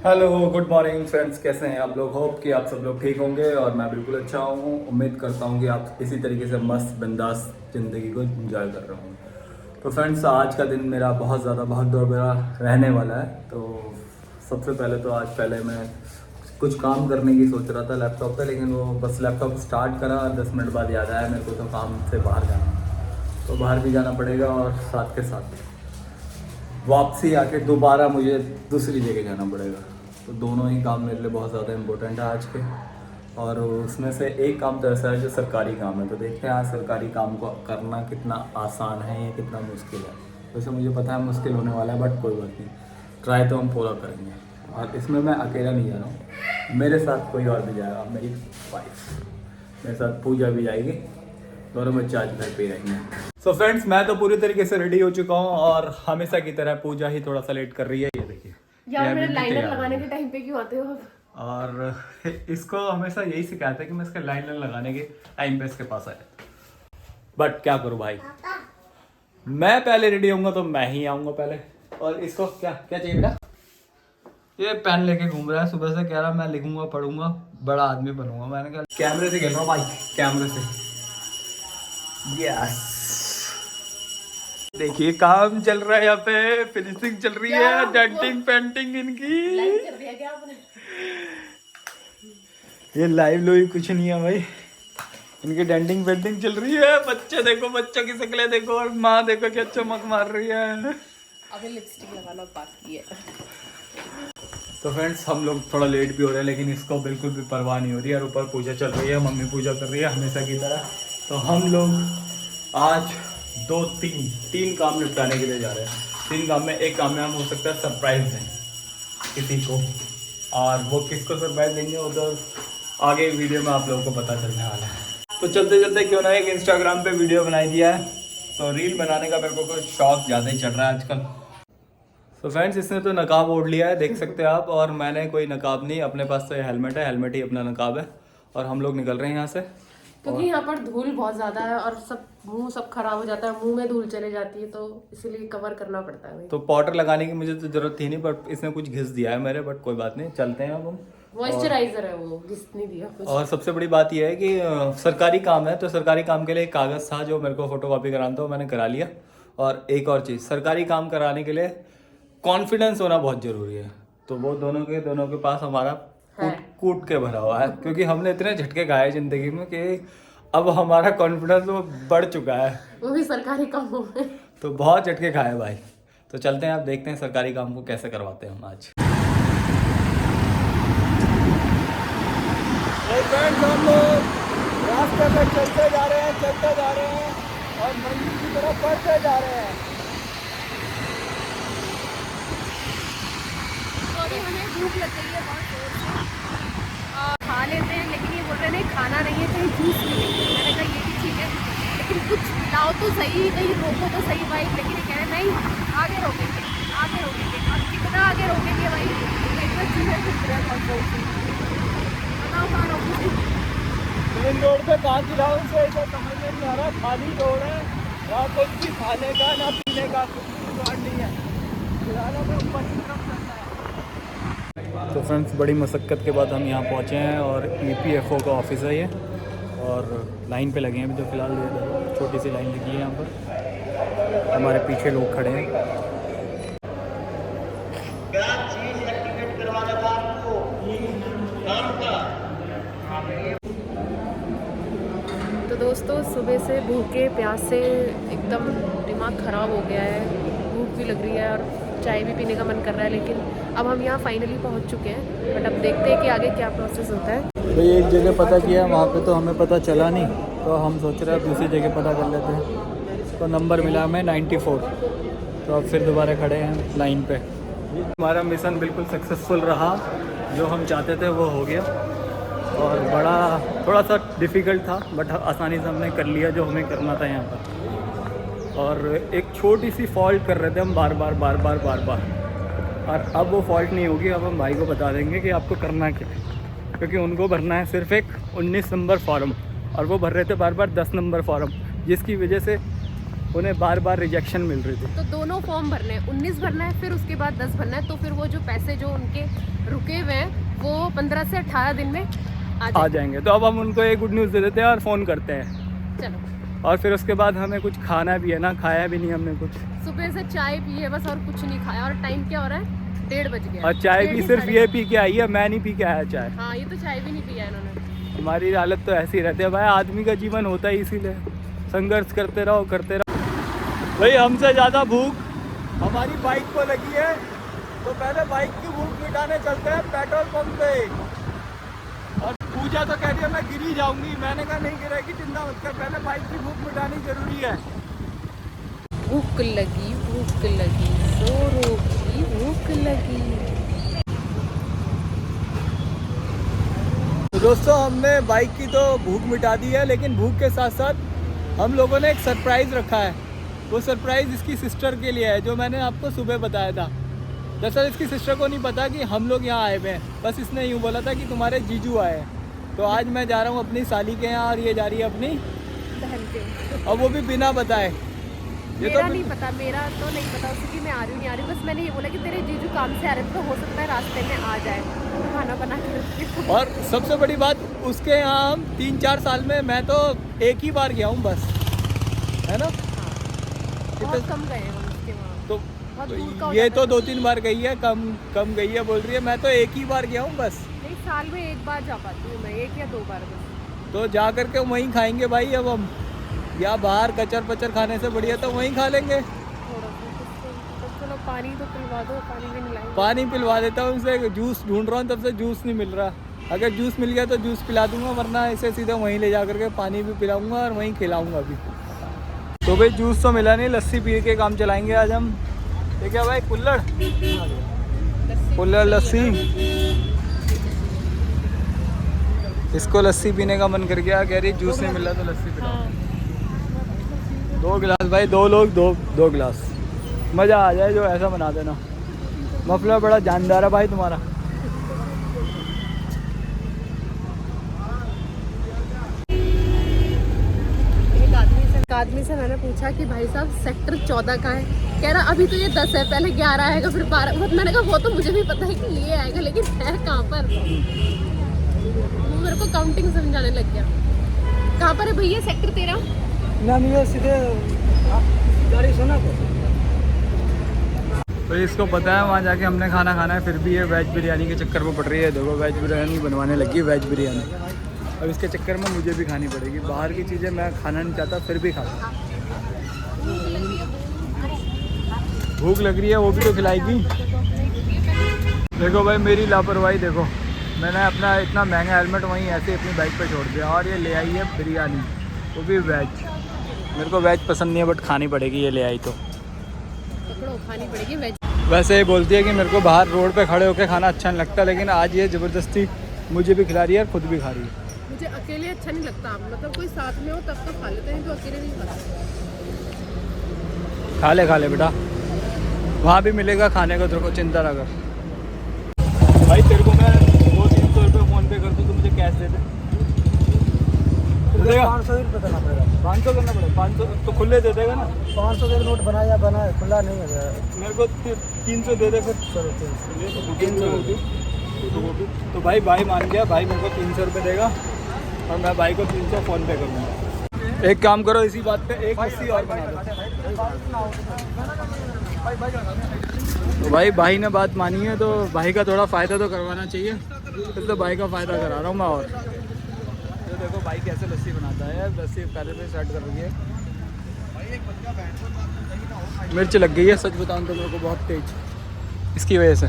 Hello good morning friends, कैसे हैं आप लोग। होप कि आप सब लोग ठीक होंगे और मैं बिल्कुल अच्छा हूँ। उम्मीद करता हूँ कि आप इसी तरीके से मस्त बिंदास ज़िंदगी को एंजॉय कर रहे हों। तो फ्रेंड्स, आज का दिन मेरा बहुत ज़्यादा बहुत दौड़ भरा रहने वाला है। तो सबसे पहले तो आज मैं कुछ काम करने की सोच रहा था लैपटॉप पे, लेकिन वो बस लैपटॉप स्टार्ट करा और 10 मिनट बाद याद आया मेरे को तो काम से बाहर जाना, तो बाहर भी जाना पड़ेगा और साथ के साथ वापसी आके दोबारा मुझे दूसरी जगह जाना पड़ेगा। तो दोनों ही काम मेरे लिए बहुत ज़्यादा इम्पोर्टेंट है आज के। और उसमें से एक काम तो ऐसा है जो सरकारी काम है। तो देखते हैं आज सरकारी काम को करना कितना आसान है या कितना मुश्किल है। वैसे मुझे पता है मुश्किल होने वाला है, बट कोई बात नहीं, ट्राई तो हम पूरा करेंगे। और इसमें मैं अकेला नहीं जा रहा हूँ, मेरे साथ कोई और भी जाएगा। मेरी वाइफ, मेरे साथ पूजा भी जाएगी, दोनों बच्चे आज घर पे ही रहेंगे। सो फ्रेंड्स, मैं तो पूरी तरीके से रेडी हो चुका हूँ और हमेशा की तरह पूजा ही थोड़ा सा लेट कर रही है। ये देखिए यार, मेरे लाइनर लगाने के टाइम पे क्यों आते हो आप? और इसको हमेशा यही सिखाते हैं कि मैं इसके लाइनर लगाने के टाइम पे इसके पास आया। बट क्या करूँ भाई, मैं पहले रेडी होऊंगा तो मैं ही आऊँगा पहले। और इसको क्या क्या चाहिए बेटा? ये पेन लेके घूम रहा है सुबह से, कह रहा मैं लिखूंगा पढ़ूंगा बड़ा आदमी बनूंगा। मैंने कहा कैमरे से खेल रहा हूँ भाई, कैमरे से। यस, देखिए काम चल रहा है यहाँ पे, फिनिशिंग चल रही है, डेंटिंग पेंटिंग इनकी। लाइव कर दिया क्या आपने? ये लाइव लोई कुछ नहीं है भाई, इनकी डेंटिंग पेंटिंग चल रही है। बच्चे देखो, बच्चों की शक्लें देखो, और माँ देखो क्या चमक मार रही है। अभी लिपस्टिक लगाना बाकी है। तो फ्रेंड्स, हम लोग थोड़ा लेट भी हो रहे हैं, लेकिन इसको बिल्कुल भी परवाह नहीं हो रही है। और ऊपर पूजा चल रही है, मम्मी पूजा कर रही है हमेशा की तरह। तो हम लोग आज तीन काम निपटाने के लिए जा रहे हैं। 3 काम में एक काम में हम हो सकता है सरप्राइज दें किसी को, और वो किसको सरप्राइज देंगे वो तो आगे वीडियो में आप लोगों को पता चलने वाला है। तो चलते चलते क्यों ना एक इंस्टाग्राम पे वीडियो बनाई दिया है। तो रील बनाने का मेरे को कोई शौक ज़्यादा ही चढ़ रहा है आजकल। तो फ्रेंड्स, इसने तो नकाब ओढ़ लिया है, देख सकते हैं आप। और मैंने कोई नकाब नहीं, अपने पास तो ये हेलमेट है, हेलमेट ही अपना नकाब है। और हम लोग निकल रहे हैं यहाँ से, क्योंकि यहाँ पर धूल बहुत ज्यादा है और मुंह सब खराब हो जाता है, मुंह में धूल चले जाती है, तो इसीलिए कवर करना पड़ता है। तो पाउडर लगाने की मुझे तो जरूरत थी नहीं, बट इसने कुछ घिस दिया है मेरे। बट कोई बात नहीं, चलते हैं अब हम। मॉइस्चराइजर है वो, घिस नहीं दिया कुछ। और सबसे बड़ी बात यह है कि सरकारी काम है, तो सरकारी काम के लिए एक कागज़ था जो मेरे को फोटोकॉपी कराना था, वो मैंने करा लिया। और एक और चीज़, सरकारी काम कराने के लिए कॉन्फिडेंस होना बहुत ज़रूरी है। तो वो दोनों के पास हमारा कूट के भरा हुआ है, क्योंकि हमने इतने झटके खाए ज़िंदगी में कि अब हमारा कॉन्फिडेंस वो बढ़ चुका है, वो भी सरकारी कामों में। तो बहुत झटके खाए भाई। तो चलते हैं, आप देखते हैं सरकारी काम को कैसे करवाते हैं हम आज। हम लोग रास्ते में चलते जा रहे हैं और मंदिर की तरफ बढ़ते जा रहे हैं। हमें भूख लग गई है बहुत जोर से, खा लेते हैं, लेकिन ये बोल रहे नहीं खाना नहीं है, कहीं जूस मिलेगी। मैंने कहा ये भी ठीक है, लेकिन कुछ लाओ तो सही, कहीं रोको तो सही बाइक। लेकिन ये कह रहे नहीं, आगे रोकेंगे। अब कितना आगे रोकेंगे भाई, इतना चूहे फिर रहे हैं बहुत से। बताओ कहाँ रोकेंगे? मेन रोड पे कहाँ गिराऊँ से ऐसा समझ में नहीं आ रहा। खाली रोड है, यहाँ कुछ भी खाने का ना पीने का कुछ भी दुकान नहीं है। किराना में ऊपर की तरफ चलता है। तो फ्रेंड्स, बड़ी मशक्क़त के बाद हम यहाँ पहुँचे हैं और EPFO का ऑफिस है ये। और लाइन पे लगे हैं अभी तो फ़िलहाल, छोटी सी लाइन लगी है यहाँ पर। हमारे पीछे लोग खड़े हैं। तो दोस्तों, सुबह से भूखे प्यासे एकदम दिमाग ख़राब हो गया है, भूख भी लग रही है और चाय भी पीने का मन कर रहा है। लेकिन अब हम यहाँ फाइनली पहुँच चुके हैं, बट अब देखते हैं कि आगे क्या प्रोसेस होता है। तो ये एक जगह पता किया, वहाँ पे तो हमें पता चला नहीं, तो हम सोच रहे हैं दूसरी जगह पता कर लेते हैं। तो नंबर मिला हमें 94। तो अब फिर दोबारा खड़े हैं लाइन पे। हमारा मिशन बिल्कुल सक्सेसफुल रहा, जो हम चाहते थे वो हो गया। और थोड़ा सा डिफ़िकल्ट था, बट आसानी से हमने कर लिया जो हमें करना था यहाँ पर। और एक छोटी सी फॉल्ट कर रहे थे हम बार बार। और अब वो फॉल्ट नहीं होगी, अब हम भाई को बता देंगे कि आपको करना क्या है। क्योंकि उनको भरना है सिर्फ एक 19 नंबर फॉर्म, और वो भर रहे थे बार 10 नंबर फॉर्म, जिसकी वजह से उन्हें बार रिजेक्शन मिल रही थी। तो दोनों फॉर्म भरने हैं, 19 भरना है, फिर उसके बाद 10 भरना है। तो फिर वो जो पैसे जो उनके रुके हुए हैं वो 15 से 18 दिन में आ जाएंगे। तो अब हम उनको एक गुड न्यूज़ दे देते हैं और फ़ोन करते हैं। चलो। और फिर उसके बाद हमें कुछ खाना भी है ना, खाया भी नहीं हमने कुछ। सुबह से चाय पी है बस और कुछ नहीं खाया। और टाइम क्या हो रहा है? 1:30 बज गया। और चाय भी सिर्फ ये पी के आई है, मैं नहीं पी के आया चाय। हाँ, ये तो चाय भी नहीं पिया इन्होंने। हमारी हालत तो ऐसी रहती है भाई, आदमी का जीवन होता ही इसीलिए, संघर्ष करते रहो करते रहो। भाई हमसे ज़्यादा भूख हमारी बाइक को लगी है, तो पहले बाइक की भूख मिटाने चलते हैं पेट्रोल पंप पे। और पूजा तो कह रही है मैं गिर ही जाऊंगी, मैंने कहा नहीं गिरेगी, चिंता मत कर, पहले बाइक की भूख मिटानी जरूरी है। भूख लगी जोरों की भूख लगी। तो दोस्तों हमने बाइक की तो भूख मिटा दी है, लेकिन भूख के साथ साथ हम लोगों ने एक सरप्राइज़ रखा है। वो सरप्राइज़ इसकी सिस्टर के लिए है, जो मैंने आपको सुबह बताया था। दरअसल इसकी सिस्टर को नहीं पता कि हम लोग यहाँ आए हुए हैं, बस इसने यूँ बोला था कि तुम्हारे जीजू आए हैं। तो आज मैं जा रहा हूँ अपनी साली के यहाँ और ये जा रही है अपनी बहन के, और वो भी बिना बताए। ये मेरा तो नहीं पता, मेरा तो नहीं पता उसकी कि मैं आ रही हूँ नहीं आ रही हूँ। बस मैंने ये बोला कि तेरे जीजू काम से आ रहे थे तो हो सकता है रास्ते में आ जाए, तो खाना बना के रखती हूँ। और सबसे बड़ी बात, उसके यहाँ हम 3-4 साल में मैं तो एक ही बार गया हूँ बस, है ना। बहुत कम गए हम उसके वहाँ, तो बहुत दूर का हो ये जाता तो है। 2-3 बार गई है, कम गई है बोल रही है, मैं तो एक ही बार गया हूँ बस। नहीं, साल में एक बार जा पाती हूँ मैं, 1 या 2 बार बस। तो जा करके वहीं खाएंगे भाई अब हम, या बाहर कचर पचर खाने से बढ़िया तो वहीं खा लेंगे। थोड़ा सा तो चलो पानी तो पिलवा दो, पानी भी नहीं लाएंगे। पानी पिलवा देता हूँ उनसे, जूस ढूंढ रहा हूँ तब से जूस नहीं मिल रहा। अगर जूस मिल गया तो जूस पिला दूंगा, वरना ऐसे सीधा वहीं ले जा करके पानी भी पिलाऊंगा और वहीं खिलाऊंगा अभी। तो भाई जूस तो मिला नहीं, लस्सी पी के काम चलाएंगे आज हम। ठीक है भाई, कुल्हड़ लस्सी। इसको लस्सी पीने का मन कर गया, कह रही जूस नहीं मिल रहा तो लस्सी पिलाओ। 2 गिलास भाई, 2 लोग 2 गिलास, मज़ा आ जाए जो ऐसा बना देना। मफलर बड़ा जानदार है भाई तुम्हारा। एक आदमी से मैंने पूछा कि भाई साहब सेक्टर 14 का है, कह रहा अभी तो ये 10 है, पहले 11 आएगा फिर 12। मैंने कहा वो तो मुझे भी पता है कि ये आएगा, लेकिन है कहाँ पर? वो मेरे को काउंटिंग समझाने लग गया। कहाँ पर है भैया सेक्टर 13? ना सीधे गाड़ी सुना तो इसको पता है वहाँ जाके हमने खाना खाना है, फिर भी ये वेज बिरयानी के चक्कर में पड़ रही है। देखो वेज बिरयानी बनवाने लगी, वेज बिरयानी। अब इसके चक्कर में मुझे भी खानी पड़ेगी। बाहर की चीज़ें मैं खाना नहीं चाहता, फिर भी खाता। भूख लग रही है, वो भी तो खिलाएगी। देखो भाई मेरी लापरवाही देखो, मैंने अपना इतना महंगा हेलमेट वहीं ऐसे अपनी बाइक पे छोड़ दिया और ये ले आई है बिरयानी, वो भी वेज। मेरे को वेज पसंद नहीं है बट खानी पड़ेगी, ये ले आई तो पकड़ो, खानी पड़ेगी वेज। वैसे ये बोलती है कि मेरे को बाहर रोड पे खड़े होकर खाना अच्छा नहीं लगता, लेकिन आज ये ज़बरदस्ती मुझे भी खिला रही है और खुद भी खा रही है। मुझे अकेले अच्छा नहीं लगता, मतलब कोई साथ में हो तब तो खा लेते हैं, तो अकेले नहीं खाता। खा ले बेटा, वहाँ भी मिलेगा खाने को, तेरे को चिंता ना कर। भाई तेरे को मैं 200-300 रुपये फ़ोन पे कर दूँ तो मुझे कैश दे दे। 500 रुपये देना पड़ेगा। 500 करना पड़ेगा, 500 तो खुले दे देगा ना। 500 का नोट बनाया खुला नहीं है, मेरे को 300 दे दे फिर। चलो 300 तो भाई मान गया, भाई मेरे को 300 रुपये देगा और मैं भाई को 300 फ़ोन पे करूँगा। एक काम करो, इसी बात पे एक लस्सी और बना दो। तो भाई ने बात मानी है, तो भाई का थोड़ा फ़ायदा तो करवाना चाहिए, तो भाई का फ़ायदा करा रहा हूँ मैं। और तो देखो भाई कैसे लस्सी बनाता है, लस्सी पहले से सेट कर रही है। मिर्च लग गई है, सच बताऊँ तो मेरे को बहुत तेज, इसकी वजह से।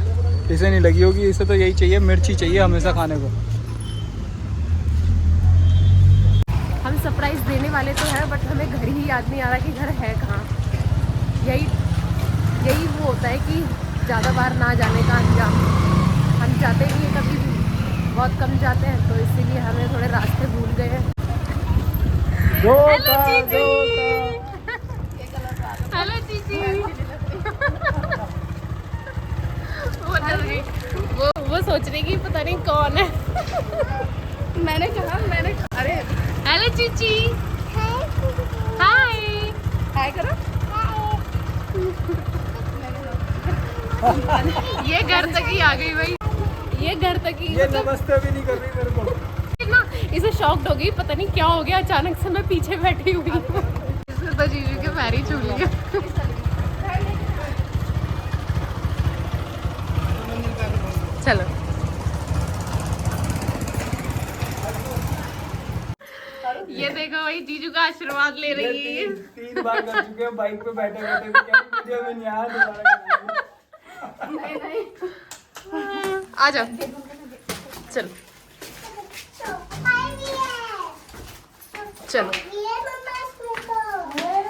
इसे नहीं लगी होगी, इसे तो यही चाहिए, मिर्च ही चाहिए हमेशा खाने को। हम सरप्राइज देने वाले तो हैं, बट हमें घर ही याद नहीं आ रहा कि घर है कहाँ। यही वो होता है कि ज़्यादा बार ना जाने का अंजाम। हम जाते नहीं हैं कभी भी, बहुत कम जाते हैं, तो इसीलिए हमें थोड़े रास्ते भूल गए हैं। हेलो जीजी। हेलो जीजी। वो सोच रही कि पता नहीं कौन है। मैंने कहा अरे हेलो चीची। हाय हाय करो। ये घर तक ही आ गई भाई। था कि ये नमस्ते भी नहीं कर रही मेरे को ना, इसे शॉक्ड हो गई, पता नहीं क्या हो गया अचानक से मैं पीछे बैठी हुई हूँ। इसने तो जीजू के पैर ही छू लिए। चलो ये देखो भाई जीजू का आशीर्वाद ले रही है। 3 बार कर चुके हैं बाइक पे बैठे बैठे भी, क्या मुझे भी नहीं आया दोबारा नहीं आ जाओ चलो चलो।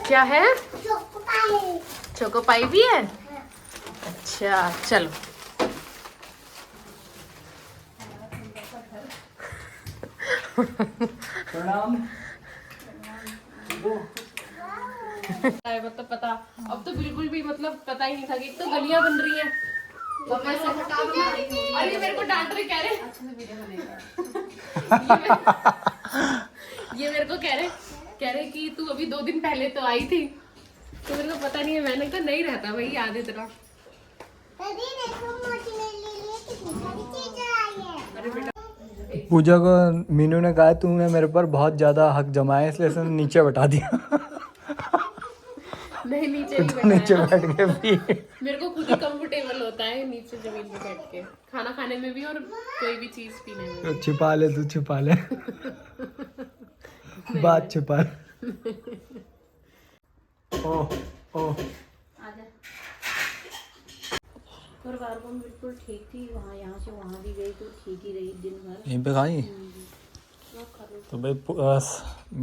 क्या है? चोको पाई भी है। अच्छा चलो। प्रणाम। मतलब पता अब तो बिल्कुल भी मतलब पता ही नहीं था कि एक तो गलियां बन रही हैं। अरे मेरे को डांट रहे, कह रहे ये मेरे को कह रहे कि तू अभी 2 दिन पहले तो आई थी, तो मेरे को पता नहीं है। मैंने कहा नहीं रहता भाई याद है तेरा। अरे बेटा पूजा को मीनू ने कहा तूने मेरे पर बहुत ज्यादा हक जमाया इसलिए इसने नीचे बैठा दिया। नहीं नीचे नहीं तो नीचे बैठ के भी मेरे को खुद ही कंफर्टेबल होता है नीचे जमीन पे बैठ के, खाना खाने में भी और कोई भी चीज पीने में भी। छिपा ले तू, छिपा ले बात छुपा ले। ओह ओह परिवार को बिल्कुल ठीक थी, वहाँ यहाँ से वहाँ भी गई तो ठीक ही रही दिन भर। यहीं पे खाई तो भाई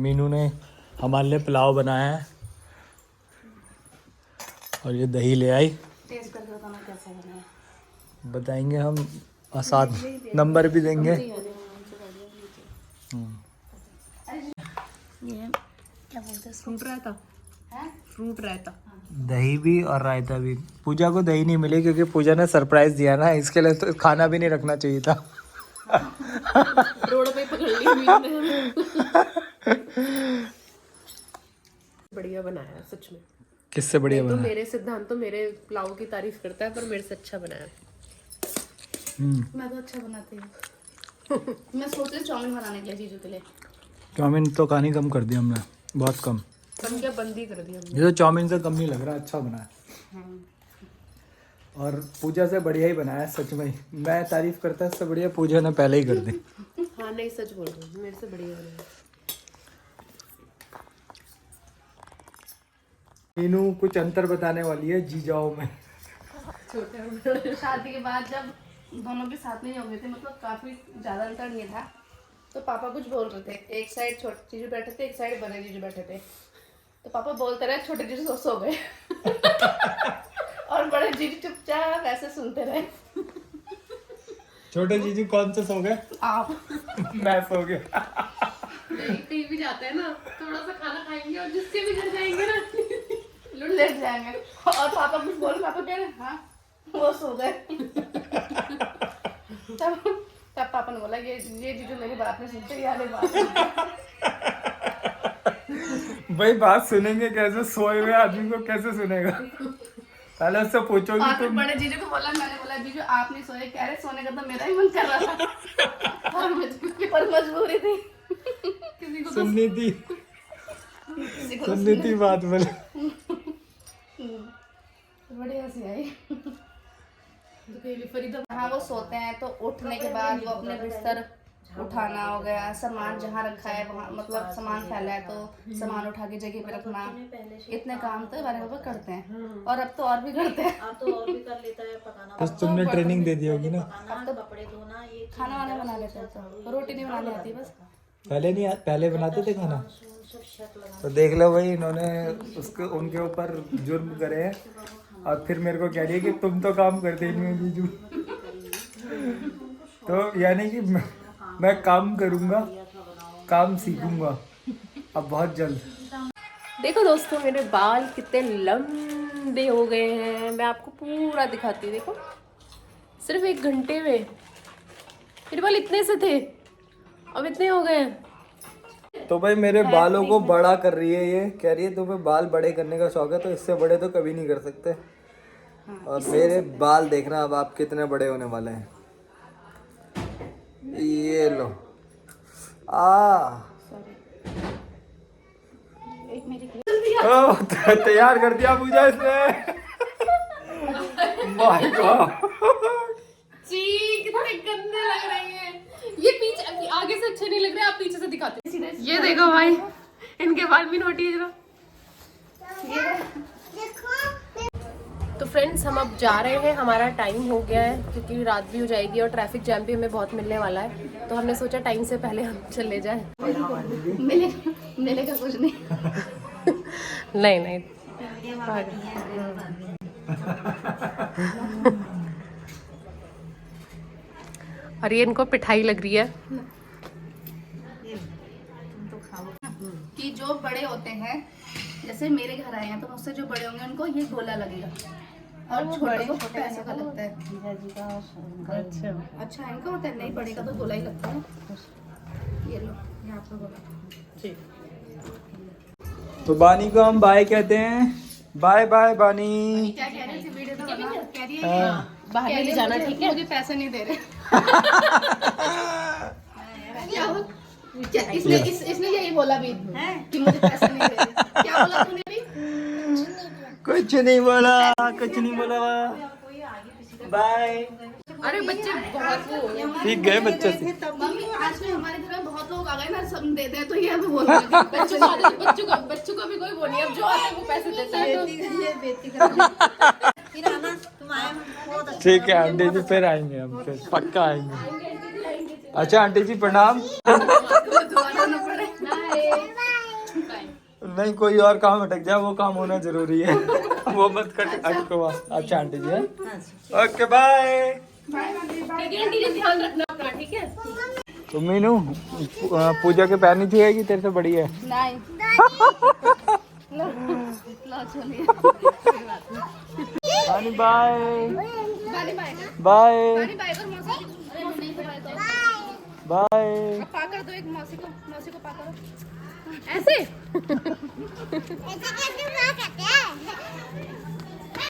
मीनू ने हमारे लिए पुलाव बनाया है और ये दही ले आई। टेस्ट करके बताना कैसा बना है। बताएंगे हम और साथ नंबर भी देंगे। ये क्या बोलते हैं? फ्रूट रायता, फ्रूट रायता। दही भी और रायता भी। पूजा को दही नहीं मिली क्योंकि पूजा ने सरप्राइज दिया ना, इसके लिए तो खाना भी नहीं रखना चाहिए था। रोड पे पकड़ ली मैंने। बढ़िया बनाया सच में। किससे बढ़िया तो बना? मेरे सिद्धांत तो मेरे पुलाव की तारीफ करता है, पर मेरे से अच्छा बनाया। मैं तो अच्छा बनाती हूँ। मैं सोच रही चाउमीन बनाने के लिए जीजू के लिए। चाउमीन तो कहानी कम कर दी हमने, बहुत कम। बन क्या बंद ही कर दिया हमने। ये तो चाउमीन से कम नहीं लग रहा, अच्छा बना है। और पूजा से बढ़िया ही बनाया है सच में। मैं तारीफ करता इससे बढ़िया पूजा ने पहले ही कर दी। हाँ नहीं सच बोल रही हूँ, मेरे से बढ़िया बनाया। मीनू कुछ अंतर बताने वाली है जीजाओं में। शादी के बाद जब दोनों के साथ नहीं हो गए थे, मतलब काफी ज्यादा अंतर नहीं था, तो पापा कुछ बोल रहे थे। एक साइड छोटे जीजू बैठे थे, एक साइड बड़े जीजू बैठे थे। तो पापा बोलते रहे, छोटे जीजू सो गए और बड़े जीजू चुपचाप ऐसे सुनते रहे। छोटे जीजू कौन से सो गए? आप। मैं सो गया। कहीं भी जाते हैं ना, थोड़ा सा खाना खाएंगे और जिसके भी घर जाएंगे ना लेट जाएंगे और पापा कुछ बोल, पापा कह रहे हाँ वो सो गए। तब पापा ने बोला ये जीजू मेरी बात नहीं सुनते, ये वाली बात सुनते। भाई बात सुनेंगे कैसे? सोए हुए आदमी को कैसे सुनेगा? पहले उससे पूछोगी और फिर तुम। बड़े जीजू को बोला, मैंने बोला जीजू आप नहीं सोए, कह रहे सोने का तो मेरा ही मन कर रहा था पर मजबूरी थी। किसी को तो सुननी थी, किसी को सुननी थी बात बोले। बड़ी हंसी आई। फरीदा हाँ वो सोते हैं तो उठने के बाद वो अपने बिस्तर उठाना हो गया, सामान जहाँ रखा है वहाँ, मतलब सामान फैला है तो सामान उठा के जगह पे रखना, इतने काम तो हमारे पापा करते हैं। और अब तो और भी करते हैं। अब तो और भी कर लेता है, पकाना बस तुमने ट्रेनिंग दे दी होगी ना। पकाना, कपड़े धोना, ये खाना वाना बना लेते हैं, तो रोटी नहीं बनानी आती बस। पहले नहीं, पहले बनाते थे खाना। सब शक लगा। तो देख लो भाई, इन्होंने उसको उनके ऊपर जुर्म करे हैं और फिर मेरे को कह रही है कि तुम तो काम करते ही नहीं हो जीजू। तो यानी कि मैं काम करूँगा, काम सीखूंगा अब बहुत जल्द। देखो दोस्तों मेरे बाल कितने लंबे हो गए हैं, मैं आपको पूरा दिखाती हूँ। देखो सिर्फ 1 घंटे में मेरे बाल इतने से थे, अब इतने हो गए हैं। तो भाई मेरे बालों को बड़ा कर रही है, ये कह रही है तुम्हें बाल बड़े करने का शौक है तो इससे बड़े तो कभी नहीं कर सकते। और मेरे बाल देखना अब आप कितने बड़े होने वाले हैं। ये लो। तैयार कर दिया पूजा इसने। माय गॉड, कितने गंदे लग रहे हैं ये। पीछे आगे से अच्छे नहीं लग रहे, आप पीछे से दिखाते। ये देखो भाई, इनके बाल भी नोटी है। तो फ्रेंड्स, हम अब जा रहे हैं, हमारा टाइम हो गया है क्योंकि रात भी हो जाएगी और ट्रैफिक जैम भी हमें बहुत मिलने वाला है। तो हमने सोचा टाइम से पहले हम चले जाएं। मिलेगा कुछ नहीं। नहीं नहीं, और ये इनको पिठाई लग रही है कि जो बड़े होते हैं, जैसे मेरे घर आए हैं तो मुझसे जो बड़े होंगे उनको ये गोला लगेगा और छोटे को पैसे का लगता है। अच्छा इनका होता है, नहीं बड़े का तो गोला ही लगता है। ये लो, ये आपका गोला। तो बानी को हम बाय कहते हैं। बाय बाय बानी। क्या कह रहे थे वीडियो में बना? कह रही है बाहर नहीं जाना, ठीक है? मुझे पैसे नहीं दे रहे। क्या इसने यही बोला भी कि मुझे पैसे नहीं दे रहे। क्या बोला तूने भी? कुछ नहीं बोला, कुछ नहीं बोला। बाय। अरे बच्चे बहुत सीख गए बच्चे से। मम्मी आजकल हमारे घर में बहुत लोग आ गए ना, सब देते हैं तो ये अभी बोल रहे हैं। बच्चों को भी कोई वो नहीं, अब जो आता है वो पैसे देता है। ठीक है आंटी जी, फिर आएंगे हम, फिर पक्का आएंगे। अच्छा आंटी जी प्रणाम। नहीं कोई और काम अटक जाए, वो काम होना जरूरी है। वो मत अटको। अच्छा आंटी जी, ओके बाय। आंटी जी ध्यान रखना अपना, ठीक है? तो मीनू पूजा के पैर नहीं छुएगी, तेरे से बड़ी है। नहीं बाय बाय बाय बाय। पाकर दो एक मौसी को पाकर ऐसे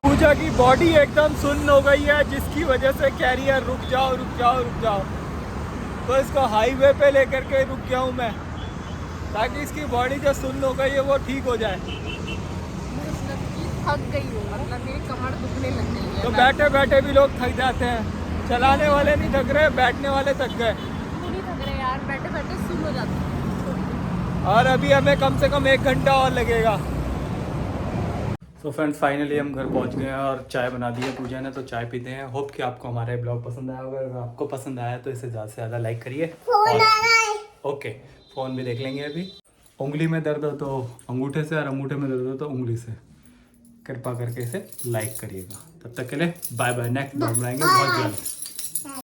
पूजा की बॉडी एकदम सुन्न हो गई है, जिसकी वजह से कह रही है रुक जाओ रुक जाओ रुक जाओ। तो इसको हाईवे पे लेकर के रुक गया हूँ मैं, ताकि इसकी बॉडी जो सुन्न हो गई है वो ठीक हो जाए। थक गई हूँ, मतलब मेरी कमर दुखने लग गई है। तो बैठे बैठे भी लोग थक जाते हैं, चलाने वाले नहीं थक रहे, बैठने वाले थक गए। नहीं थक रहे यार, बैठे बैठे सुन हो जाता है। और अभी हमें कम से कम 1 घंटा और लगेगा। तो फ्रेंड्स फाइनली हम घर पहुंच गए हैं और चाय बना दी है पूजा ने, तो चाय पीते हैं। होप कि आपको हमारा ब्लॉग पसंद आया होगा। अगर आपको पसंद आया तो इसे ज़्यादा से ज़्यादा लाइक करिए। ओके, फ़ोन भी देख लेंगे। अभी उंगली में दर्द हो तो अंगूठे से, और अंगूठे में दर्द हो तो उंगली से। कृपा करके इसे लाइक करिएगा। तब तक के लिए बाय बाय। नेक्स्ट ब्लॉग बनाएंगे बहुत जल्द।